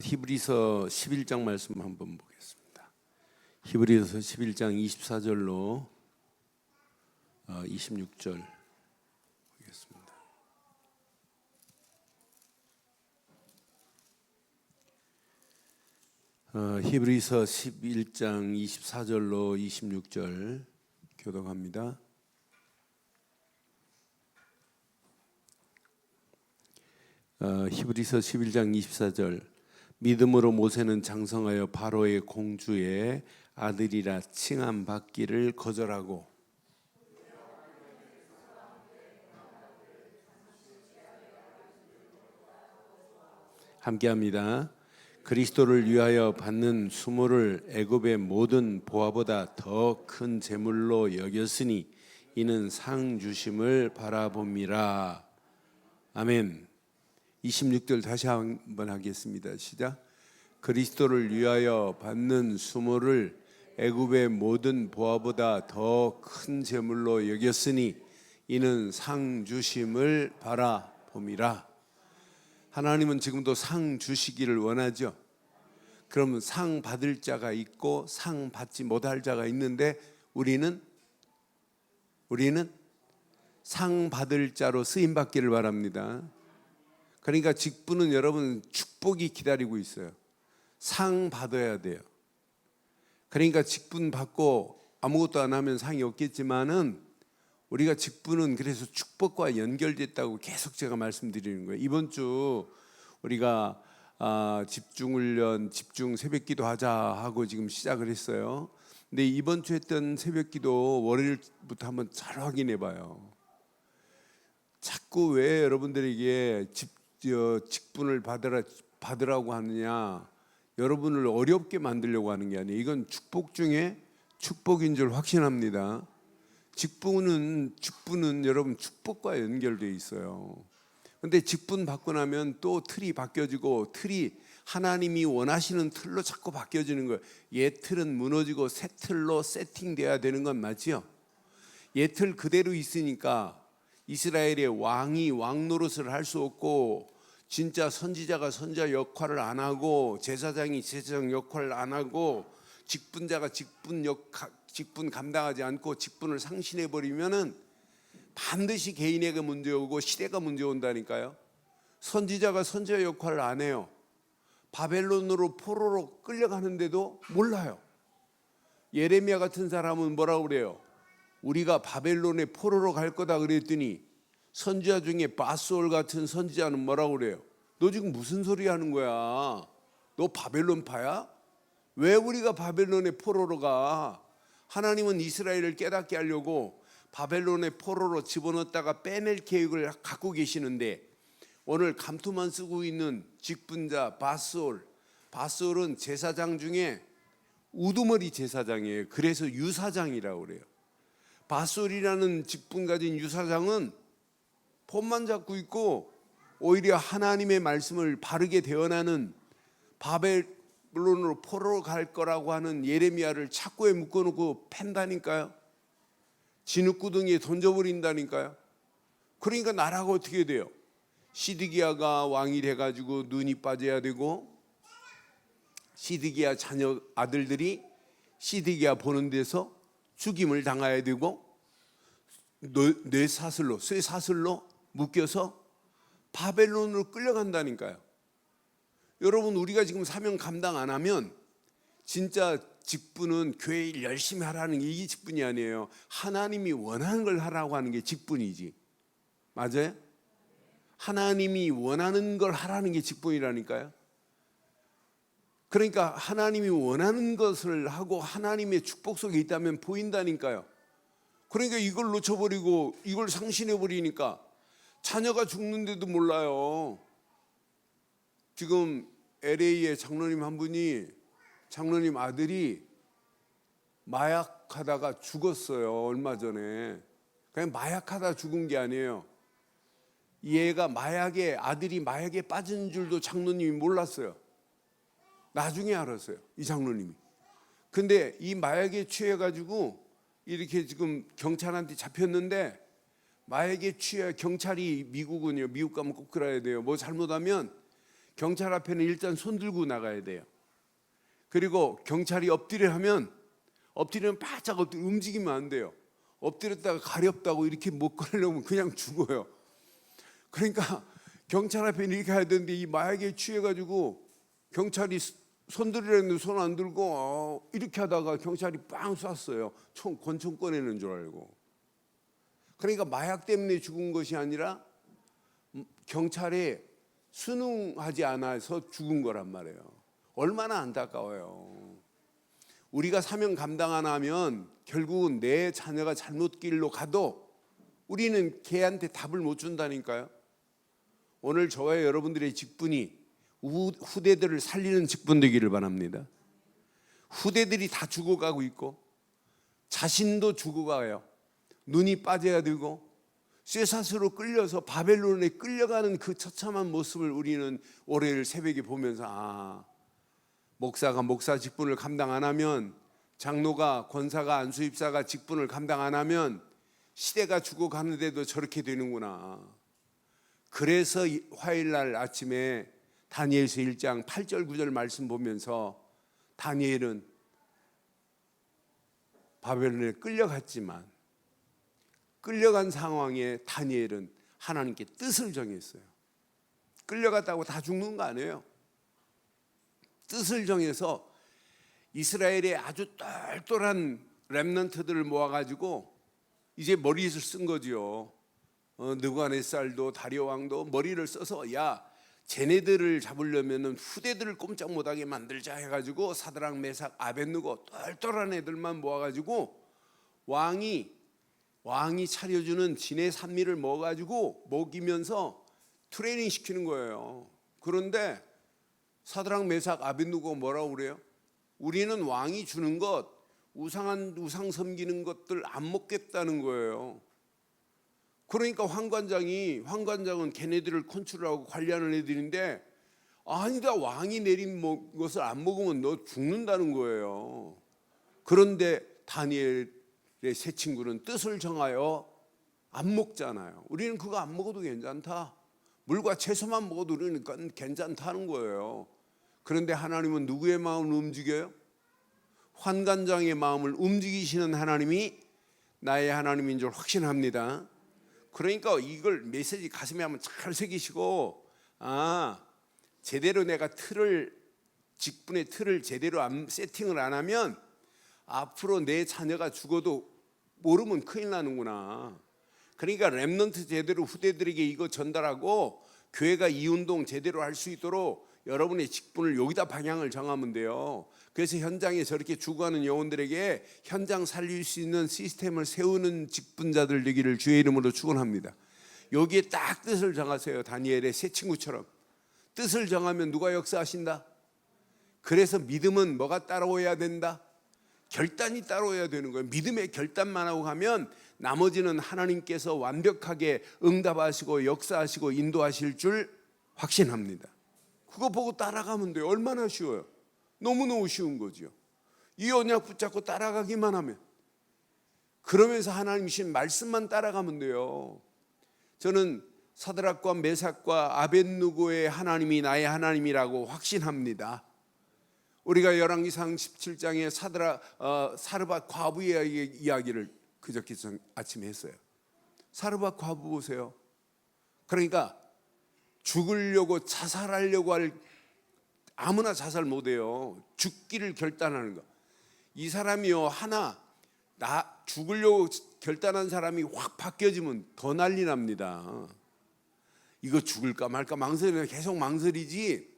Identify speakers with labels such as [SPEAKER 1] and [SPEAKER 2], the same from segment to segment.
[SPEAKER 1] 히브리서 11장 말씀 한번 보겠습니다. 히브리서 11장 24절로 26절 보겠습니다. 히브리서 11장 24절로 26절 교독합니다. 히브리서 11장 24절. 믿음으로 모세는 장성하여 바로의 공주의 아들이라 칭함 받기를 거절하고 함께합니다. 그리스도를 위하여 받는 수모를 애굽의 모든 보화보다 더 큰 재물로 여겼으니 이는 상 주심을 바라봅니다. 아멘. 26절 다시 한번 하겠습니다. 시작. 그리스도를 위하여 받는 수모를 애굽의 모든 보화보다 더 큰 재물로 여겼으니 이는 상 주심을 바라봄이라. 하나님은 지금도 상 주시기를 원하죠. 그러면 상 받을 자가 있고 상 받지 못할 자가 있는데 우리는 상 받을 자로 쓰임 받기를 바랍니다. 그러니까 직분은 여러분 축복이 기다리고 있어요. 상 받아야 돼요. 그러니까 직분 받고 아무것도 안 하면 상이 없겠지만은 우리가 직분은 그래서 축복과 연결됐다고 계속 제가 말씀드리는 거예요. 이번 주 우리가 집중훈련, 집중 새벽기도 하자 하고 지금 시작을 했어요. 근데 이번 주 했던 새벽기도 월요일부터 한번 잘 확인해 봐요. 자꾸 왜 여러분들에게 직분을 받으라고 하느냐, 여러분을 어렵게 만들려고 하는 게 아니에요. 이건 축복 중에 축복인 줄 확신합니다. 직분은 여러분 축복과 연결되어 있어요. 그런데 직분 받고 나면 또 틀이 바뀌어지고, 틀이 하나님이 원하시는 틀로 자꾸 바뀌어지는 거예요. 옛 틀은 무너지고 새 틀로 세팅돼야 되는 건 맞죠? 옛 틀 그대로 있으니까 이스라엘의 왕이 왕 노릇을 할 수 없고, 진짜 선지자가 선지자 역할을 안 하고, 제사장이 제사장 역할을 안 하고, 직분자가 직분 감당하지 않고 직분을 상실해 버리면은 반드시 개인에게 문제 오고 시대가 문제 온다니까요. 선지자가 선지자 역할을 안 해요. 바벨론으로 포로로 끌려가는데도 몰라요. 예레미야 같은 사람은 뭐라고 그래요? 우리가 바벨론에 포로로 갈 거다 그랬더니 선지자 중에 바스올 같은 선지자는 뭐라고 그래요? 너 지금 무슨 소리 하는 거야? 너 바벨론파야? 왜 우리가 바벨론에 포로로 가? 하나님은 이스라엘을 깨닫게 하려고 바벨론의 포로로 집어넣었다가 빼낼 계획을 갖고 계시는데, 오늘 감투만 쓰고 있는 직분자 바스올은 제사장 중에 우두머리 제사장이에요. 그래서 유사장이라고 그래요. 바스올이라는 직분 가진 유사장은 폰만 잡고 있고 오히려 하나님의 말씀을 바르게 대언하는, 바벨론으로 포로로 갈 거라고 하는 예레미야를 착고에 묶어놓고 팬다니까요. 진흙구덩이에 던져버린다니까요. 그러니까 나라가 어떻게 돼요? 시드기야가 왕이 돼가지고 눈이 빠져야 되고, 시드기야 자녀 아들들이 시드기야 보는 데서 죽임을 당해야 되고, 쇠사슬로 묶여서 바벨론으로 끌려간다니까요. 여러분, 우리가 지금 사명 감당 안 하면 진짜 직분은 교회 일 열심히 하라는 게 이게 직분이 아니에요. 하나님이 원하는 걸 하라고 하는 게 직분이지. 맞아요? 하나님이 원하는 걸 하라는 게 직분이라니까요. 그러니까 하나님이 원하는 것을 하고 하나님의 축복 속에 있다면 보인다니까요. 그러니까 이걸 놓쳐버리고 이걸 상신해버리니까 자녀가 죽는데도 몰라요. 지금 LA의 장로님 한 분이, 장로님 아들이 마약하다가 죽었어요. 얼마 전에. 그냥 마약하다 죽은 게 아니에요. 얘가 아들이 마약에 빠진 줄도 장로님이 몰랐어요. 나중에 알았어요, 이 장로님이. 근데 이 마약에 취해가지고 이렇게 지금 경찰한테 잡혔는데, 마약에 취해 경찰이, 미국은요, 미국 가면 꼭 그래야 돼요. 뭐 잘못하면 경찰 앞에는 일단 손 들고 나가야 돼요. 그리고 경찰이 엎드려 하면 엎드리면 바짝 움직이면 안 돼요. 엎드렸다가 가렵다고 이렇게 못 걸으려면 그냥 죽어요. 그러니까 경찰 앞에 이렇게 해야 되는데 이 마약에 취해가지고 경찰이 손 들으려는데 손 안 들고 이렇게 하다가 경찰이 빵 쐈어요. 권총 꺼내는 줄 알고. 그러니까 마약 때문에 죽은 것이 아니라 경찰에 순응하지 않아서 죽은 거란 말이에요. 얼마나 안타까워요. 우리가 사명 감당 안 하면 결국은 내 자녀가 잘못 길로 가도 우리는 걔한테 답을 못 준다니까요. 오늘 저와 여러분들의 직분이 후대들을 살리는 직분 되기를 바랍니다. 후대들이 다 죽어가고 있고 자신도 죽어가요. 눈이 빠져야 되고 쇠사슬로 끌려서 바벨론에 끌려가는 그 처참한 모습을 우리는 월요일 새벽에 보면서 목사가 목사 직분을 감당 안 하면, 장로가, 권사가, 안수입사가 직분을 감당 안 하면 시대가 죽어가는데도 저렇게 되는구나. 그래서 화요일날 아침에 다니엘서 1장 8절 9절 말씀 보면서 다니엘은 바벨론에 끌려갔지만 끌려간 상황에 다니엘은 하나님께 뜻을 정했어요. 끌려갔다고 다 죽는 거 아니에요. 뜻을 정해서 이스라엘의 아주 똘똘한 렘넌트들을 모아가지고 이제 머리를 쓴 거지요. 느부갓네살도 다리오 왕도 머리를 써서 쟤네들을 잡으려면 후대들을 꼼짝 못하게 만들자 해가지고 사드락 메삭 아벳느고 똘똘한 애들만 모아가지고 왕이 차려주는 진의 산미를 먹어가지고 먹이면서 트레이닝 시키는 거예요. 그런데 사드락 메삭 아벳느고 뭐라고 그래요? 우리는 왕이 주는 것, 우상 섬기는 것들 안 먹겠다는 거예요. 그러니까 황관장은 걔네들을 컨트롤하고 관리하는 애들인데 아니다, 왕이 내린 것을 안 먹으면 너 죽는다는 거예요. 그런데 다니엘의 세 친구는 뜻을 정하여 안 먹잖아요. 우리는 그거 안 먹어도 괜찮다. 물과 채소만 먹어도 우리는 괜찮다는 거예요. 그런데 하나님은 누구의 마음을 움직여요? 환관장의 마음을 움직이시는 하나님이 나의 하나님인 줄 확신합니다. 그러니까 이걸 메시지 가슴에 한번 잘 새기시고 제대로 내가 직분의 틀을 제대로 세팅을 안 하면 앞으로 내 자녀가 죽어도 모르면 큰일 나는구나. 그러니까 렘넌트 제대로 후대들에게 이거 전달하고 교회가 이 운동 제대로 할 수 있도록 여러분의 직분을 여기다 방향을 정하면 돼요. 그래서 현장에 저렇게 죽어가는 영혼들에게 현장 살릴 수 있는 시스템을 세우는 직분자들 되기를 주의 이름으로 축원합니다. 여기에 딱 뜻을 정하세요. 다니엘의 세 친구처럼 뜻을 정하면 누가 역사하신다? 그래서 믿음은 뭐가 따라오야 된다? 결단이 따라오야 되는 거예요. 믿음의 결단만 하고 가면 나머지는 하나님께서 완벽하게 응답하시고 역사하시고 인도하실 줄 확신합니다. 그거 보고 따라가면 돼요. 얼마나 쉬워요. 너무너무 쉬운 거죠. 이 언약 붙잡고 따라가기만 하면, 그러면서 하나님 주신 말씀만 따라가면 돼요. 저는 사드락과 메삭과 아벳느고의 하나님이 나의 하나님이라고 확신합니다. 우리가 열왕기상 17장에 사르밧 과부의 이야기를 그저께 아침에 했어요. 사르밧 과부 보세요. 그러니까 죽으려고 자살하려고 할, 아무나 자살 못해요. 죽기를 결단하는 거. 이 사람이요, 나 죽으려고 결단한 사람이 확 바뀌어지면 더 난리 납니다. 이거 죽을까 말까 망설이면 계속 망설이지,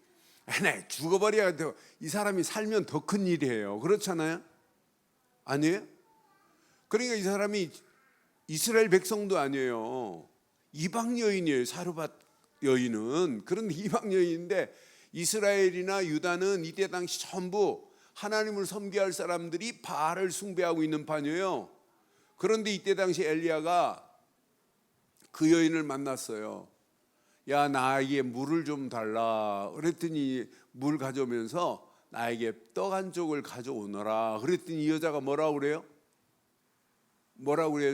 [SPEAKER 1] 네, 죽어버려야 돼요. 이 사람이 살면 더 큰 일이에요. 그렇잖아요? 아니에요? 그러니까 이 사람이 이스라엘 백성도 아니에요. 이방 여인이에요. 사르밧 여인은. 그런데 이방 여인인데 이스라엘이나 유다는 이때 당시 전부 하나님을 섬겨야 할 사람들이 바알을 숭배하고 있는 판이에요. 그런데 이때 당시 엘리야가 그 여인을 만났어요. 야, 나에게 물을 좀 달라. 그랬더니 물 가져오면서 나에게 떡 한 쪽을 가져오너라. 그랬더니 이 여자가 뭐라고 그래요?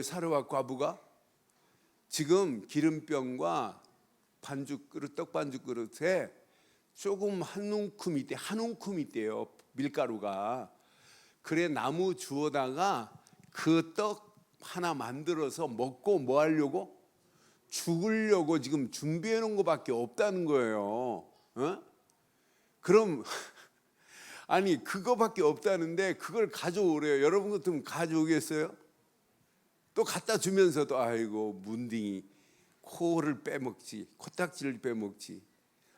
[SPEAKER 1] 사르밧 과부가 지금 기름병과 반죽 그릇, 떡 반죽 그릇에 조금 한 움큼 있대요, 밀가루가. 그래 나무 주워다가 그 떡 하나 만들어서 먹고 뭐 하려고? 죽으려고 지금 준비해 놓은 것밖에 없다는 거예요. 어? 그럼 아니 그거밖에 없다는데 그걸 가져오래요. 여러분 같으면 가져오겠어요? 또 갖다 주면서도 아이고 문딩이 코를 빼먹지, 코딱지를 빼먹지.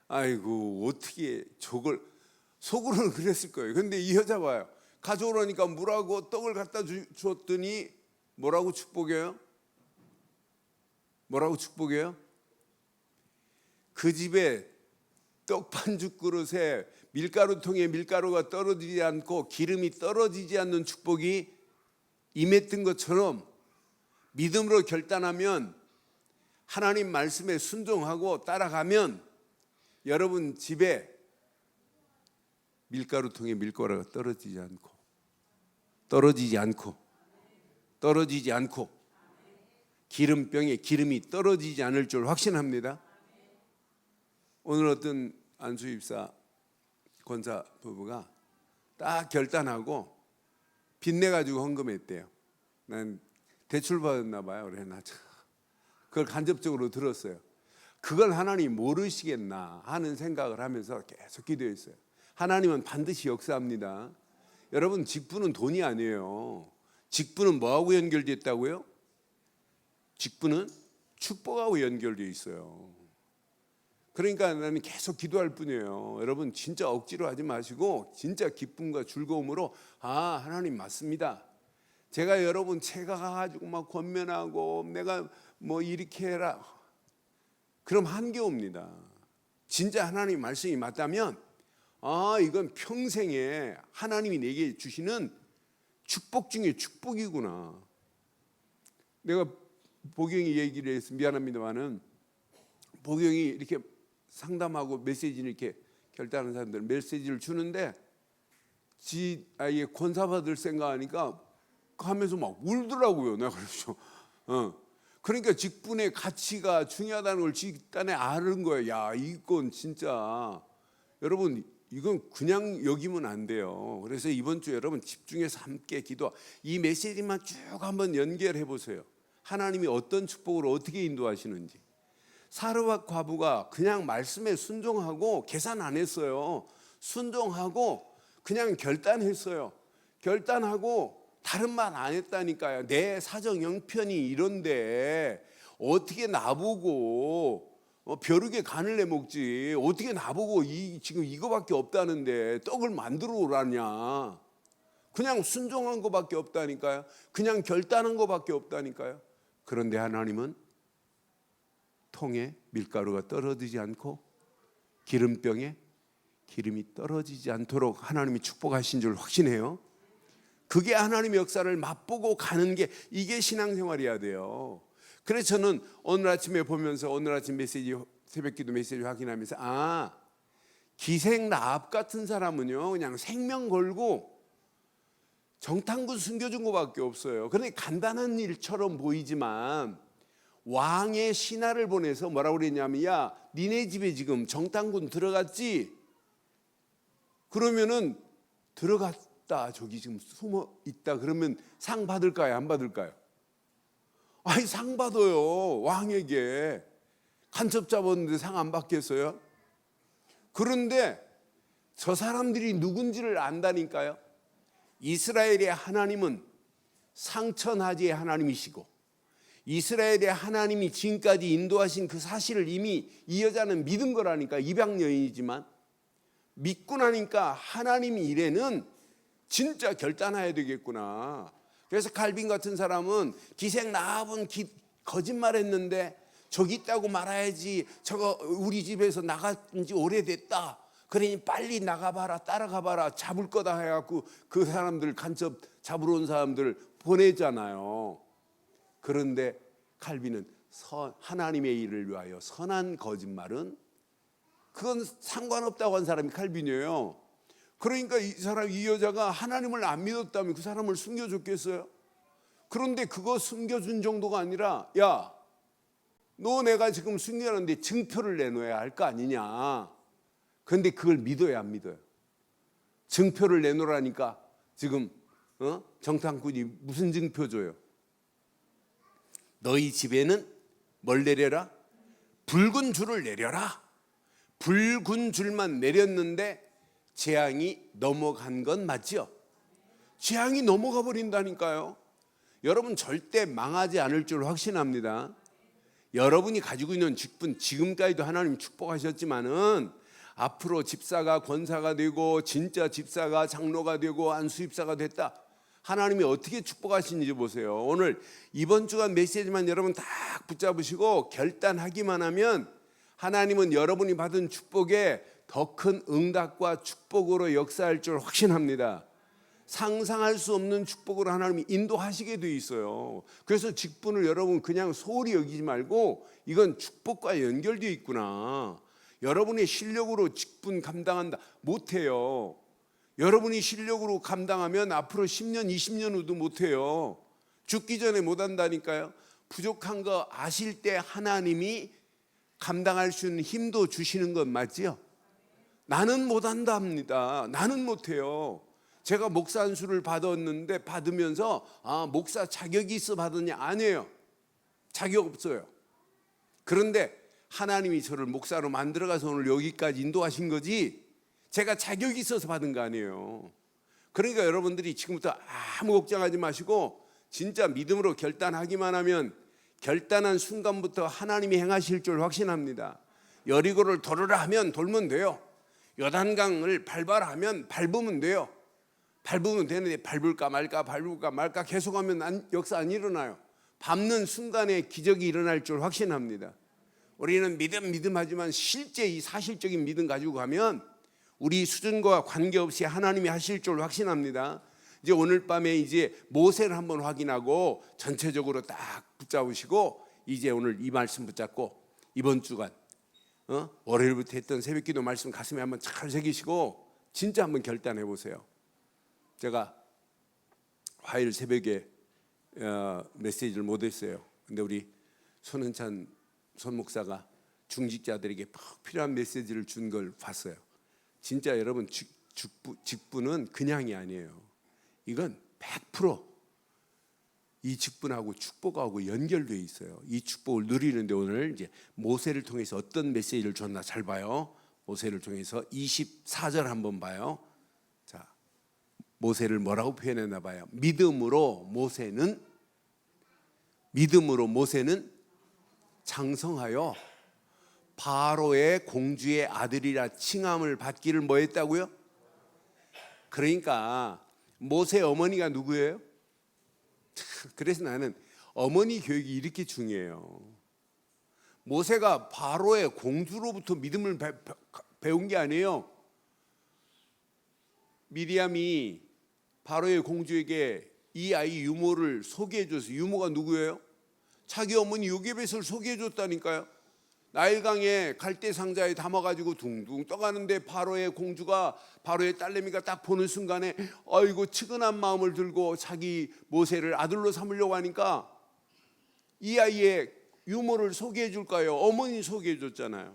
[SPEAKER 1] 아이고 어떻게 저걸, 속으로는 그랬을 거예요. 근데 이 여자 봐요. 가져오라니까 물하고 떡을 갖다 주었더니 뭐라고 축복해요? 뭐라고 축복해요? 그 집에 떡 반죽 그릇에 밀가루통에 밀가루가 떨어지지 않고 기름이 떨어지지 않는 축복이 임했던 것처럼 믿음으로 결단하면, 하나님 말씀에 순종하고 따라가면 여러분 집에 밀가루통에 밀가루가 떨어지지 않고 기름병에 기름이 떨어지지 않을 줄 확신합니다. 오늘 어떤 안수입사 권사 부부가 딱 결단하고 빚내가지고 헌금했대요. 난 대출 받았나 봐요. 그래 나 그걸 간접적으로 들었어요. 그걸 하나님 모르시겠나 하는 생각을 하면서 계속 기도했어요. 하나님은 반드시 역사합니다. 여러분 직분은 돈이 아니에요. 직분은 뭐하고 연결되어 있다고요? 직분은 축복하고 연결되어 있어요. 그러니까 나는 계속 기도할 뿐이에요. 여러분 진짜 억지로 하지 마시고 진짜 기쁨과 즐거움으로 하나님 맞습니다. 제가 여러분 제가 가지고 막 권면하고 내가 뭐 이렇게 해라 그럼 한계옵니다. 진짜 하나님 말씀이 맞다면 이건 평생에 하나님이 내게 주시는 축복 중에 축복이구나. 내가 보경이 얘기를 해서 미안합니다만은, 보경이 이렇게 상담하고 메시지를 이렇게 결단하는 사람들 메시지를 주는데 지 아이의 권사 받을 생각하니까 하면서 막 울더라고요. 내가 그랬죠. 그러니까 직분의 가치가 중요하다는 걸 직단에 아는 거예요. 야, 이건 진짜 여러분 이건 그냥 여기면 안 돼요. 그래서 이번 주 여러분 집중해서 함께 기도, 이 메시지만 쭉 한번 연결해 보세요. 하나님이 어떤 축복으로 어떻게 인도하시는지. 사르와 과부가 그냥 말씀에 순종하고 계산 안 했어요. 순종하고 그냥 결단했어요. 결단하고 다른 말 안 했다니까요. 내 사정 형편이 이런데 어떻게 나보고 벼룩에 간을 내먹지, 어떻게 나보고 지금 이거밖에 없다는데 떡을 만들어 오라냐. 그냥 순종한 것밖에 없다니까요. 그냥 결단한 것밖에 없다니까요. 그런데 하나님은 통에 밀가루가 떨어지지 않고 기름병에 기름이 떨어지지 않도록 하나님이 축복하신 줄 확신해요. 그게 하나님의 역사를 맛보고 가는 게, 이게 신앙생활이어야 돼요. 그래서 저는 오늘 아침에 보면서, 오늘 아침 메시지, 새벽기도 메시지 확인하면서 기생 라합 같은 사람은요 그냥 생명 걸고 정탐꾼 숨겨준 것밖에 없어요. 그런데 간단한 일처럼 보이지만 왕의 신하를 보내서 뭐라고 그랬냐면, 야 니네 집에 지금 정탐꾼 들어갔지? 그러면은 들어갔다, 저기 지금 숨어 있다. 그러면 상 받을까요 안 받을까요? 상 받아요. 왕에게 간첩 잡았는데 상 안 받겠어요? 그런데 저 사람들이 누군지를 안다니까요. 이스라엘의 하나님은 상천하지의 하나님이시고, 이스라엘의 하나님이 지금까지 인도하신 그 사실을 이미 이 여자는 믿은 거라니까. 입양 여인이지만 믿고 나니까 하나님이 이래는 진짜 결단해야 되겠구나. 그래서 칼빈 같은 사람은 기생 라합은 거짓말했는데 저기 있다고 말해야지, 저거 우리 집에서 나간 지 오래됐다, 그러니 빨리 나가봐라, 따라가봐라, 잡을 거다 해갖고 그 사람들, 간첩 잡으러 온 사람들 보내잖아요. 그런데 칼빈은 하나님의 일을 위하여 선한 거짓말은 그건 상관없다고 한 사람이 칼빈이에요. 그러니까 이 여자가 하나님을 안 믿었다면 그 사람을 숨겨줬겠어요? 그런데 그거 숨겨준 정도가 아니라, 야, 너 내가 지금 숨겨놨는데 증표를 내놓아야 할 거 아니냐. 그런데 그걸 믿어요, 안 믿어요? 증표를 내놓으라니까 지금 정탐꾼이 무슨 증표 줘요? 너희 집에는 뭘 내려라? 붉은 줄을 내려라. 붉은 줄만 내렸는데 재앙이 넘어간 건 맞죠? 재앙이 넘어가 버린다니까요. 여러분 절대 망하지 않을 줄 확신합니다. 여러분이 가지고 있는 직분, 지금까지도 하나님 축복하셨지만은 앞으로 집사가 권사가 되고 진짜 집사가 장로가 되고 안수집사가 됐다. 하나님이 어떻게 축복하시는지 보세요. 오늘 이번 주간 메시지만 여러분 딱 붙잡으시고 결단하기만 하면 하나님은 여러분이 받은 축복에 더 큰 응답과 축복으로 역사할 줄 확신합니다. 상상할 수 없는 축복으로 하나님이 인도하시게 돼 있어요. 그래서 직분을 여러분 그냥 소홀히 여기지 말고 이건 축복과 연결되어 있구나. 여러분의 실력으로 직분 감당한다 못해요. 여러분이 실력으로 감당하면 앞으로 10년 20년 후도 못해요. 죽기 전에 못한다니까요. 부족한 거 아실 때 하나님이 감당할 수 있는 힘도 주시는 건 맞지요? 나는 못한다 합니다. 나는 못해요. 제가 목사 안수를 받았는데 받으면서 목사 자격이 있어 받았냐? 아니에요. 자격 없어요. 그런데 하나님이 저를 목사로 만들어가서 오늘 여기까지 인도하신 거지 제가 자격이 있어서 받은 거 아니에요. 그러니까 여러분들이 지금부터 아무 걱정하지 마시고 진짜 믿음으로 결단하기만 하면 결단한 순간부터 하나님이 행하실 줄 확신합니다. 여리고를 돌으라 하면 돌면 돼요. 요단강을 밟아라 하면 밟으면 돼요. 밟으면 되는데 밟을까 말까 계속하면 역사 안 일어나요. 밟는 순간에 기적이 일어날 줄 확신합니다. 우리는 믿음 하지만 실제 이 사실적인 믿음 가지고 가면 우리 수준과 관계없이 하나님이 하실 줄 확신합니다. 이제 오늘 밤에 이제 모세를 한번 확인하고 전체적으로 딱 붙잡으시고 이제 오늘 이 말씀 붙잡고 이번 주간 월요일부터 했던 새벽기도 말씀 가슴에 한번 잘 새기시고 진짜 한번 결단해 보세요. 제가 화요일 새벽에 메시지를 못 했어요. 근데 우리 손은찬 손목사가 중직자들에게 꼭 필요한 메시지를 준 걸 봤어요. 진짜 여러분 직분은 그냥이 아니에요. 이건 100% 이 직분하고 축복하고 연결되어 있어요. 이 축복을 누리는데 오늘 이제 모세를 통해서 어떤 메시지를 줬나 잘 봐요. 모세를 통해서 24절 한번 봐요. 자, 모세를 뭐라고 표현했나 봐요. 믿음으로 모세는 장성하여 바로의 공주의 아들이라 칭함을 받기를 뭐 했다고요? 그러니까 모세 어머니가 누구예요? 그래서 나는 어머니 교육이 이렇게 중요해요. 모세가 바로의 공주로부터 믿음을 배운 게 아니에요. 미리암이 바로의 공주에게 이 아이 유모를 소개해줘서 유모가 누구예요? 자기 어머니 요게벳을 소개해줬다니까요. 나일강에 갈대 상자에 담아가지고 둥둥 떠가는데 바로의 공주가 바로의 딸내미가 딱 보는 순간에 아이고 측은한 마음을 들고 자기 모세를 아들로 삼으려고 하니까 이 아이의 유모를 소개해 줄까요? 어머니 소개해 줬잖아요.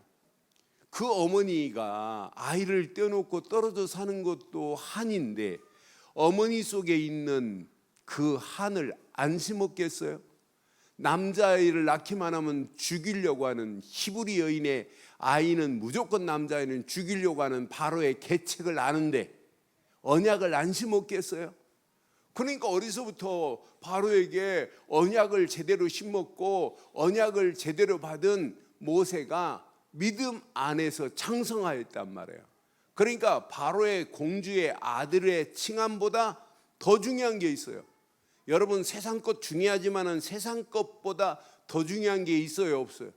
[SPEAKER 1] 그 어머니가 아이를 떼어놓고 떨어져 사는 것도 한인데 어머니 속에 있는 그 한을 안 심었겠어요? 남자아이를 낳기만 하면 죽이려고 하는 히브리 여인의 아이는 무조건 남자아이는 죽이려고 하는 바로의 계책을 아는데 언약을 안 심었겠어요? 그러니까 어디서부터 바로에게 언약을 제대로 심었고 언약을 제대로 받은 모세가 믿음 안에서 창성하였단 말이에요. 그러니까 바로의 공주의 아들의 칭함보다 더 중요한 게 있어요. 여러분 세상 것 중요하지만은 세상 것보다 더 중요한 게 있어요, 없어요?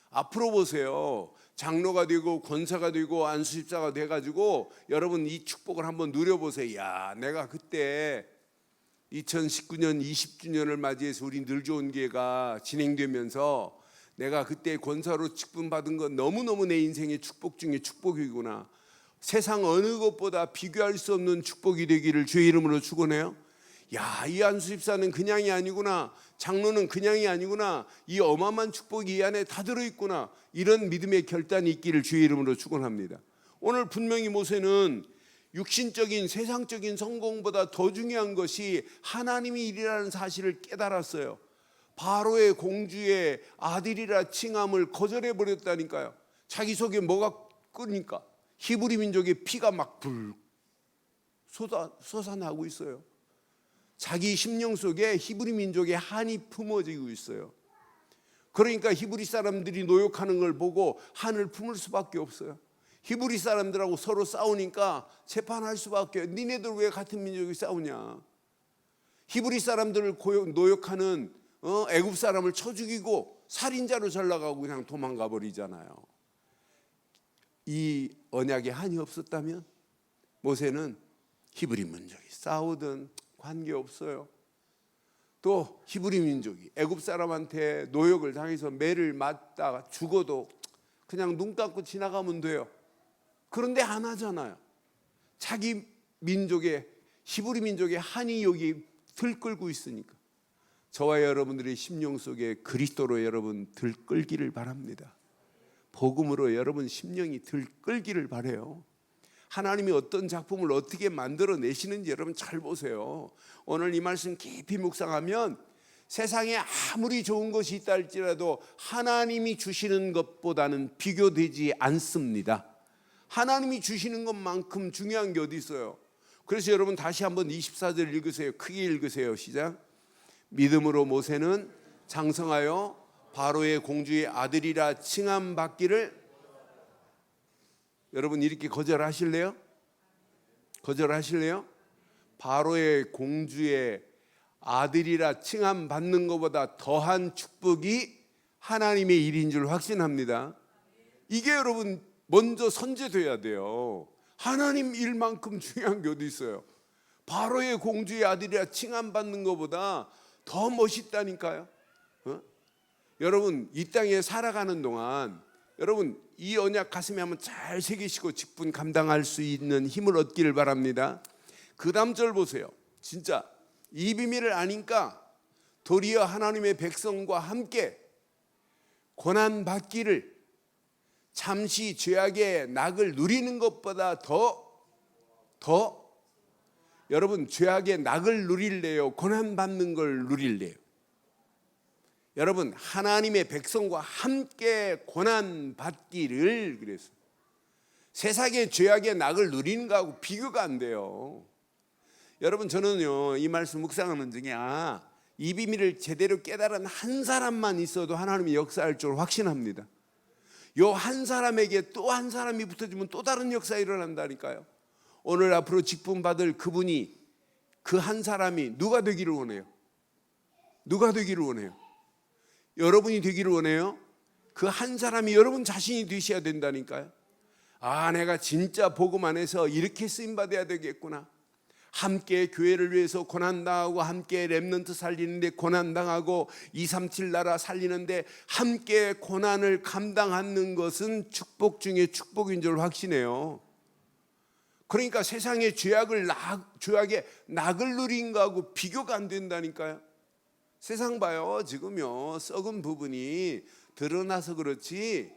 [SPEAKER 1] 앞으로 보세요. 장로가 되고 권사가 되고 안수집사가 돼가지고 여러분 이 축복을 한번 누려보세요. 야, 내가 그때 2019년 20주년을 맞이해서 우리 늘 좋은 기회가 진행되면서 내가 그때 권사로 직분 받은 건 너무너무 내 인생의 축복 중에 축복이구나. 세상 어느 것보다 비교할 수 없는 축복이 되기를 주의 이름으로 축원해요. 야, 이 안수 집사는 그냥이 아니구나, 장로는 그냥이 아니구나, 이 어마어마한 축복이 이 안에 다 들어있구나, 이런 믿음의 결단이 있기를 주의 이름으로 축원합니다. 오늘 분명히 모세는 육신적인 세상적인 성공보다 더 중요한 것이 하나님이 일이라는 사실을 깨달았어요. 바로의 공주의 아들이라 칭함을 거절해 버렸다니까요. 자기 속에 뭐가 끓으니까 히브리 민족의 피가 막 불 솟아나고 있어요. 자기 심령 속에 히브리 민족의 한이 품어지고 있어요. 그러니까 히브리 사람들이 노역하는 걸 보고 한을 품을 수밖에 없어요. 히브리 사람들하고 서로 싸우니까 재판할 수밖에. 니네들 왜 같은 민족이 싸우냐. 히브리 사람들을 노역하는 애굽 사람을 쳐 죽이고 살인자로 전락하고 그냥 도망가 버리잖아요. 이 언약에 한이 없었다면 모세는 히브리 민족이 싸우든 관계없어요. 또 히브리 민족이 애굽 사람한테 노역을 당해서 매를 맞다가 죽어도 그냥 눈 감고 지나가면 돼요. 그런데 안 하잖아요. 자기 민족의 히브리 민족의 한이 여기 들끓고 있으니까. 저와 여러분들의 심령 속에 그리스도로 여러분 들끓기를 바랍니다. 복음으로 여러분 심령이 들끓기를 바라요. 하나님이 어떤 작품을 어떻게 만들어내시는지 여러분 잘 보세요. 오늘 이 말씀 깊이 묵상하면 세상에 아무리 좋은 것이 있다 할지라도 하나님이 주시는 것보다는 비교되지 않습니다. 하나님이 주시는 것만큼 중요한 게 어디 있어요. 그래서 여러분 다시 한번 24절 읽으세요. 크게 읽으세요. 시작. 믿음으로 모세는 장성하여 바로의 공주의 아들이라 칭함받기를. 여러분 이렇게 거절하실래요? 거절하실래요? 바로의 공주의 아들이라 칭함받는 것보다 더한 축복이 하나님의 일인 줄 확신합니다. 이게 여러분 먼저 선제돼야 돼요. 하나님 일만큼 중요한 게 어디 있어요. 바로의 공주의 아들이라 칭함받는 것보다 더 멋있다니까요. 여러분 이 땅에 살아가는 동안 여러분 이 언약 가슴에 한번 잘 새기시고 직분 감당할 수 있는 힘을 얻기를 바랍니다. 그 다음 절 보세요. 진짜 이 비밀을 아니까 도리어 하나님의 백성과 함께 고난받기를, 잠시 죄악의 낙을 누리는 것보다 더 여러분 죄악의 낙을 누릴래요? 고난받는 걸 누릴래요? 여러분 하나님의 백성과 함께 고난받기를. 그래서 세상의 죄악의 낙을 누리는 거하고 비교가 안 돼요. 여러분 저는요 이 말씀 묵상하는 중에 이 비밀을 제대로 깨달은 한 사람만 있어도 하나님이 역사할 줄 확신합니다. 요 한 사람에게 또 한 사람이 붙어지면 또 다른 역사 일어난다니까요. 오늘 앞으로 직분 받을 그분이, 그 한 사람이 누가 되기를 원해요? 누가 되기를 원해요? 여러분이 되기를 원해요? 그 한 사람이 여러분 자신이 되셔야 된다니까요. 내가 진짜 복음 안에서 이렇게 쓰임받아야 되겠구나. 함께 교회를 위해서 고난당하고 함께 렘넌트 살리는데 고난당하고 237 나라 살리는데 함께 고난을 감당하는 것은 축복 중에 축복인 줄 확신해요. 그러니까 세상의 죄악의 낙을 누린 거하고 비교가 안 된다니까요. 세상 봐요. 지금요 썩은 부분이 드러나서 그렇지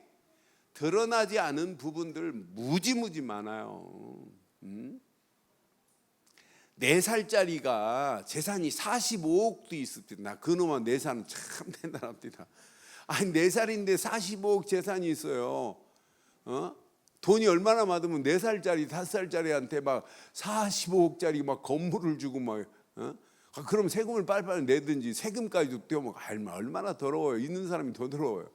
[SPEAKER 1] 드러나지 않은 부분들 무지무지 많아요. 4살짜리가 재산이 45억도 있습니다. 나 그놈아 4살은 참 대단합니다. 4살인데 45억 재산이 있어요. 돈이 얼마나 많으면 4살짜리 5살짜리한테 막 45억짜리 막 건물을 주고 막 그럼 세금을 빨리빨리 내든지 세금까지도 떼면 얼마나 더러워요. 있는 사람이 더 더러워요.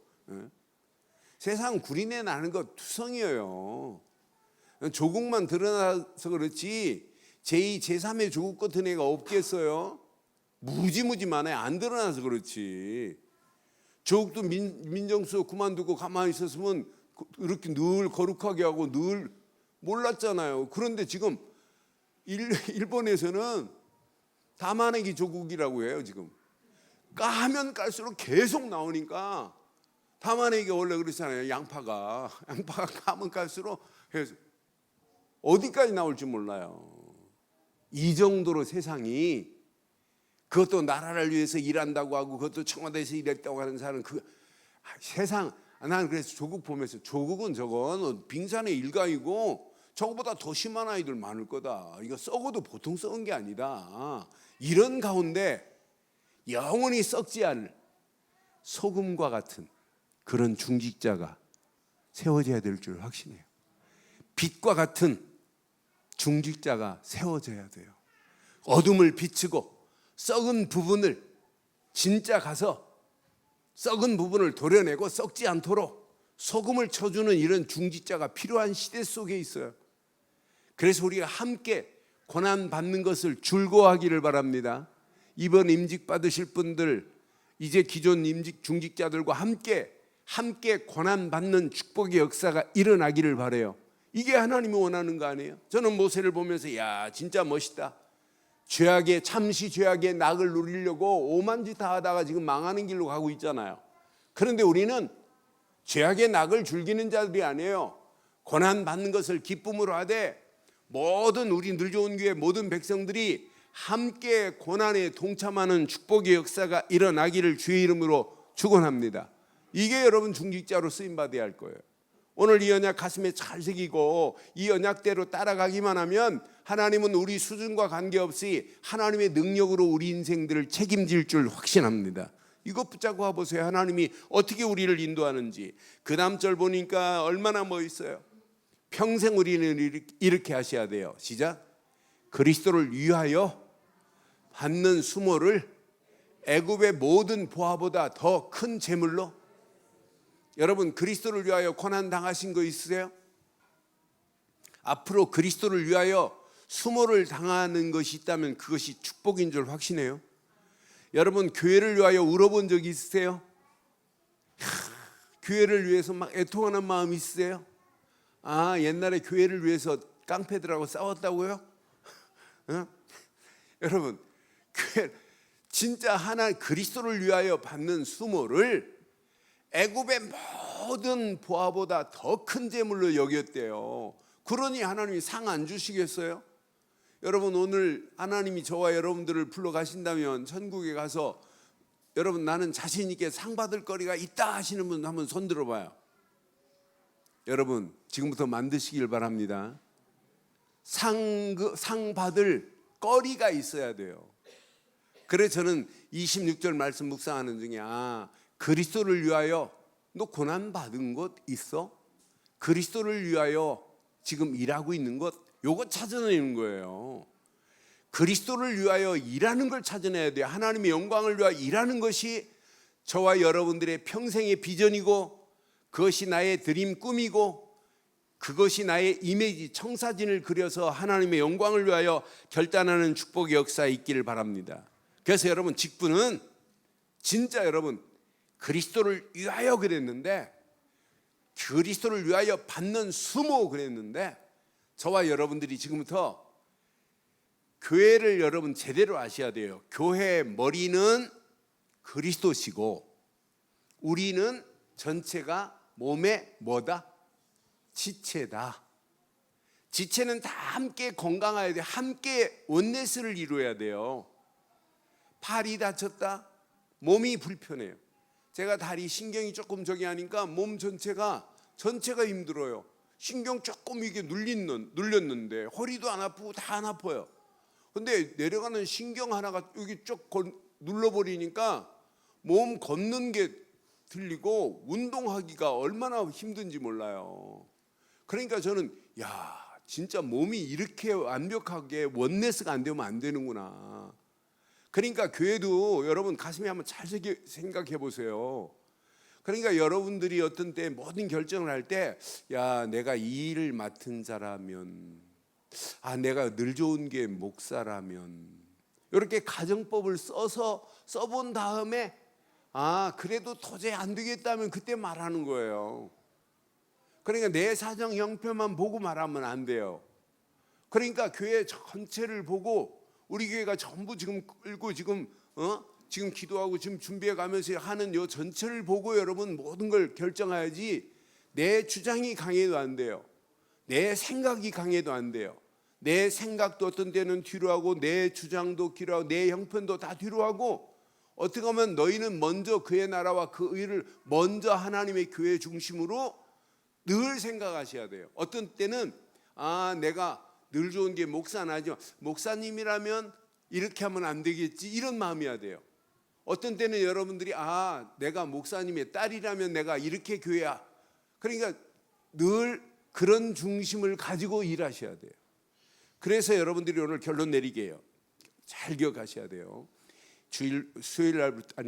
[SPEAKER 1] 세상 구린내 나는 거 투성이에요. 조국만 드러나서 그렇지 제2, 제3의 조국 같은 애가 없겠어요? 무지무지 많아요. 안 드러나서 그렇지. 조국도 민정수석 그만두고 가만히 있었으면 이렇게 늘 거룩하게 하고 늘 몰랐잖아요. 그런데 지금 일본에서는 다마네기 조국이라고 해요. 지금 까면 깔수록 계속 나오니까 다마네기가 원래 그렇잖아요. 양파가 까면 깔수록 해서 어디까지 나올지 몰라요. 이 정도로 세상이 그것도 나라를 위해서 일한다고 하고 그것도 청와대에서 일했다고 하는 사람은 세상. 나는 그래서 조국 보면서 조국은 저건 빙산의 일각이고 저거보다 더 심한 아이들 많을 거다. 이거 썩어도 보통 썩은 게 아니다. 이런 가운데 영원히 썩지 않을 소금과 같은 그런 중직자가 세워져야 될 줄 확신해요. 빛과 같은 중직자가 세워져야 돼요. 어둠을 비추고 썩은 부분을 진짜 가서 썩은 부분을 도려내고 썩지 않도록 소금을 쳐주는 이런 중직자가 필요한 시대 속에 있어요. 그래서 우리가 함께 고난 받는 것을 즐거워하기를 바랍니다. 이번 임직 받으실 분들, 이제 기존 임직 중직자들과 함께 고난 받는 축복의 역사가 일어나기를 바라요. 이게 하나님이 원하는 거 아니에요? 저는 모세를 보면서 야, 진짜 멋있다. 잠시 죄악의 낙을 누리려고 오만 짓 다 하다가 지금 망하는 길로 가고 있잖아요. 그런데 우리는 죄악의 낙을 즐기는 자들이 아니에요. 고난 받는 것을 기쁨으로 하되 모든 우리 늘 좋은 교회 모든 백성들이 함께 고난에 동참하는 축복의 역사가 일어나기를 주의 이름으로 축원합니다. 이게 여러분 중직자로 쓰임 받아야 할 거예요. 오늘 이 언약 가슴에 잘 새기고 이 언약대로 따라가기만 하면 하나님은 우리 수준과 관계없이 하나님의 능력으로 우리 인생들을 책임질 줄 확신합니다. 이것 붙잡고 와보세요. 하나님이 어떻게 우리를 인도하는지. 그 다음 절 보니까 얼마나 멋있어요. 평생 우리는 이렇게 하셔야 돼요. 시작. 그리스도를 위하여 받는 수모를 애굽의 모든 보화보다 더 큰 재물로. 여러분 그리스도를 위하여 고난 당하신 거 있으세요? 앞으로 그리스도를 위하여 수모를 당하는 것이 있다면 그것이 축복인 줄 확신해요. 여러분 교회를 위하여 울어본 적 있으세요? 교회를 위해서 막 애통하는 마음 있으세요? 옛날에 교회를 위해서 깡패들하고 싸웠다고요? 여러분 교회 진짜 그리스도를 위하여 받는 수모를 애굽의 모든 보화보다 더 큰 재물로 여겼대요. 그러니 하나님이 상 안 주시겠어요? 여러분 오늘 하나님이 저와 여러분들을 불러가신다면 천국에 가서 여러분 나는 자신 있게 상 받을 거리가 있다 하시는 분 한번 손 들어봐요. 여러분 지금부터 만드시길 바랍니다. 상 받을 거리가 있어야 돼요. 그래서 저는 26절 말씀 묵상하는 중에 그리스도를 위하여 너 고난 받은 것 있어? 그리스도를 위하여 지금 일하고 있는 것 요거 찾아내는 거예요. 그리스도를 위하여 일하는 걸 찾아내야 돼요. 하나님의 영광을 위하여 일하는 것이 저와 여러분들의 평생의 비전이고 그것이 나의 드림 꿈이고 그것이 나의 이미지 청사진을 그려서 하나님의 영광을 위하여 결단하는 축복의 역사에 있기를 바랍니다. 그래서 여러분 직분은 진짜 여러분 그리스도를 위하여 그랬는데 그리스도를 위하여 받는 수모 그랬는데 저와 여러분들이 지금부터 교회를 여러분 제대로 아셔야 돼요. 교회의 머리는 그리스도시고 우리는 전체가 몸의 뭐다? 지체다. 지체는 다 함께 건강해야 돼요. 함께 원네스를 이루어야 돼요. 팔이 다쳤다? 몸이 불편해요. 제가 다리 신경이 조금 저기 하니까 몸 전체가 힘들어요. 신경 조금 이게 눌렸는데 허리도 안 아프고 다 안 아파요. 근데 내려가는 신경 하나가 여기 쭉 눌러버리니까 몸 걷는 게 들리고 운동하기가 얼마나 힘든지 몰라요. 그러니까 저는 진짜 몸이 이렇게 완벽하게 원네스가 안 되면 안 되는구나. 그러니까 교회도 여러분 가슴에 한번 잘 생각해 보세요. 그러니까 여러분들이 어떤 때 모든 결정을 할 때 내가 이 일을 맡은 자라면 내가 늘 좋은 게 목사라면 이렇게 가정법을 써본 다음에 그래도 도저히 안 되겠다면 그때 말하는 거예요. 그러니까 내 사정 형편만 보고 말하면 안 돼요. 그러니까 교회 전체를 보고 우리 교회가 전부 지금 끌고 지금 기도하고 지금 준비해 가면서 하는 요 전체를 보고 여러분 모든 걸 결정해야지 내 주장이 강해도 안 돼요. 내 생각이 강해도 안 돼요. 내 생각도 어떤 때는 뒤로 하고 내 주장도 뒤로 하고 내 형편도 다 뒤로 하고, 어떻게 하면 너희는 먼저 그의 나라와 그 의를 먼저 하나님의 교회 중심으로 늘 생각하셔야 돼요. 어떤 때는 내가 늘 좋은 게 목사나죠. 목사님이라면 이렇게 하면 안 되겠지, 이런 마음이어야 돼요. 어떤 때는 여러분들이 내가 목사님의 딸이라면 내가 이렇게 교회야. 그러니까 늘 그런 중심을 가지고 일하셔야 돼요. 그래서 여러분들이 오늘 결론 내리게 해요. 잘 기억하셔야 돼요. 수요일 날부터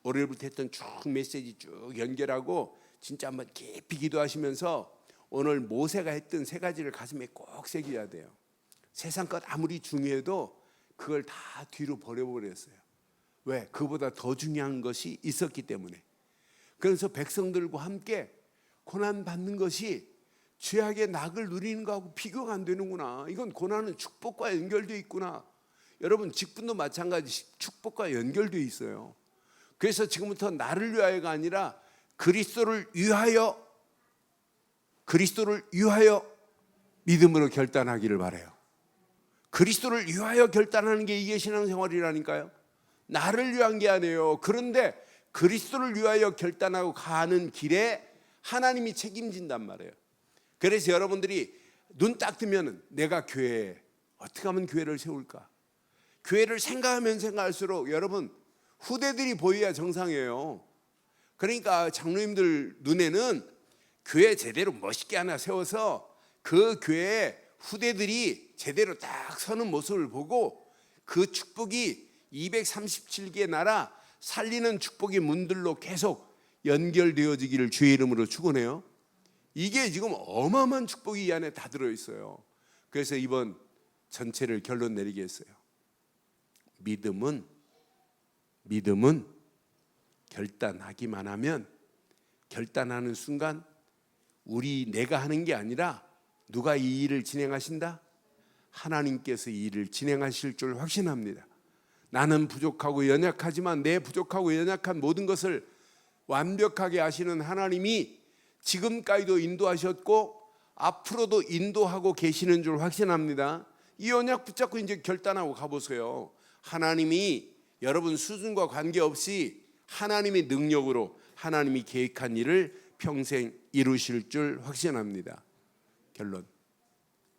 [SPEAKER 1] 월요일부터 했던 쭉 메시지 쭉 연결하고 진짜 한번 깊이 기도하시면서 오늘 모세가 했던 세 가지를 가슴에 꼭 새겨야 돼요. 세상 것 아무리 중요해도 그걸 다 뒤로 버려버렸어요. 왜? 그보다 더 중요한 것이 있었기 때문에. 그래서 백성들과 함께 고난 받는 것이 죄악의 낙을 누리는 거하고 비교가 안 되는구나. 이건 고난은 축복과 연결되어 있구나. 여러분, 직분도 마찬가지 축복과 연결되어 있어요. 그래서 지금부터 나를 위하여가 아니라 그리스도를 위하여 믿음으로 결단하기를 바라요. 그리스도를 위하여 결단하는 게 이게 신앙생활이라니까요. 나를 위한 게 아니에요. 그런데 그리스도를 위하여 결단하고 가는 길에 하나님이 책임진단 말이에요. 그래서 여러분들이 눈 딱 뜨면 내가 교회에 어떻게 하면 교회를 세울까? 교회를 생각하면 생각할수록 여러분 후대들이 보여야 정상이에요. 그러니까 장로님들 눈에는 교회 제대로 멋있게 하나 세워서 그 교회에 후대들이 제대로 딱 서는 모습을 보고 그 축복이 237개의 나라 살리는 축복의 문들로 계속 연결되어지기를 주의 이름으로 축원해요. 이게 지금 어마어마한 축복이 이 안에 다 들어있어요. 그래서 이번 전체를 결론 내리겠어요. 믿음은 결단하기만 하면, 결단하는 순간 내가 하는 게 아니라 누가 이 일을 진행하신다? 하나님께서 이 일을 진행하실 줄 확신합니다. 나는 부족하고 연약하지만 내 부족하고 연약한 모든 것을 완벽하게 하시는 하나님이 지금까지도 인도하셨고 앞으로도 인도하고 계시는 줄 확신합니다. 이 언약 붙잡고 이제 결단하고 가보세요. 하나님이 여러분 수준과 관계없이 하나님의 능력으로 하나님이 계획한 일을 평생 이루실 줄 확신합니다. 결론,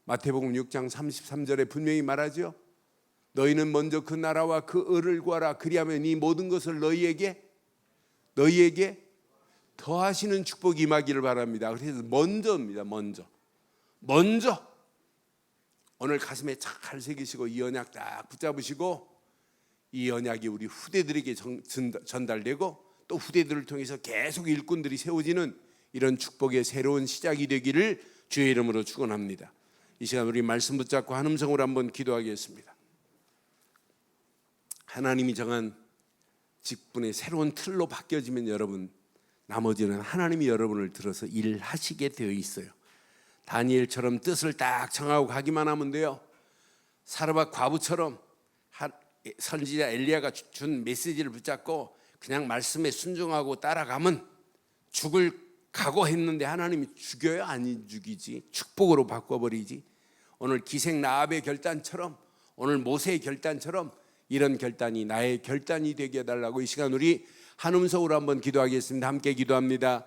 [SPEAKER 1] 마태복음 6장 33절에 분명히 말하죠. 너희는 먼저 그 나라와 그 의를 구하라. 그리하면 이 모든 것을 너희에게 더하시는 축복이 임하기를 바랍니다. 그래서 먼저입니다. 먼저 오늘 가슴에 잘 새기시고 이 언약 딱 붙잡으시고 이 언약이 우리 후대들에게 전달되고 또 후대들을 통해서 계속 일꾼들이 세워지는 이런 축복의 새로운 시작이 되기를 주의 이름으로 축원합니다. 이 시간 우리 말씀 붙잡고 한 음성으로 한번 기도하겠습니다. 하나님이 정한 직분의 새로운 틀로 바뀌어지면 여러분, 나머지는 하나님이 여러분을 들어서 일하시게 되어 있어요. 다니엘처럼 뜻을 딱 정하고 가기만 하면 돼요. 사르밧 과부처럼 선지자 엘리야가 준 메시지를 붙잡고 그냥 말씀에 순종하고 따라가면 죽을 각오했는데 하나님이 죽여요? 안 죽이지. 축복으로 바꿔버리지. 오늘 기생 라합의 결단처럼, 오늘 모세의 결단처럼 이런 결단이 나의 결단이 되게 해달라고 이 시간 우리 한 음성으로 한번 기도하겠습니다. 함께 기도합니다.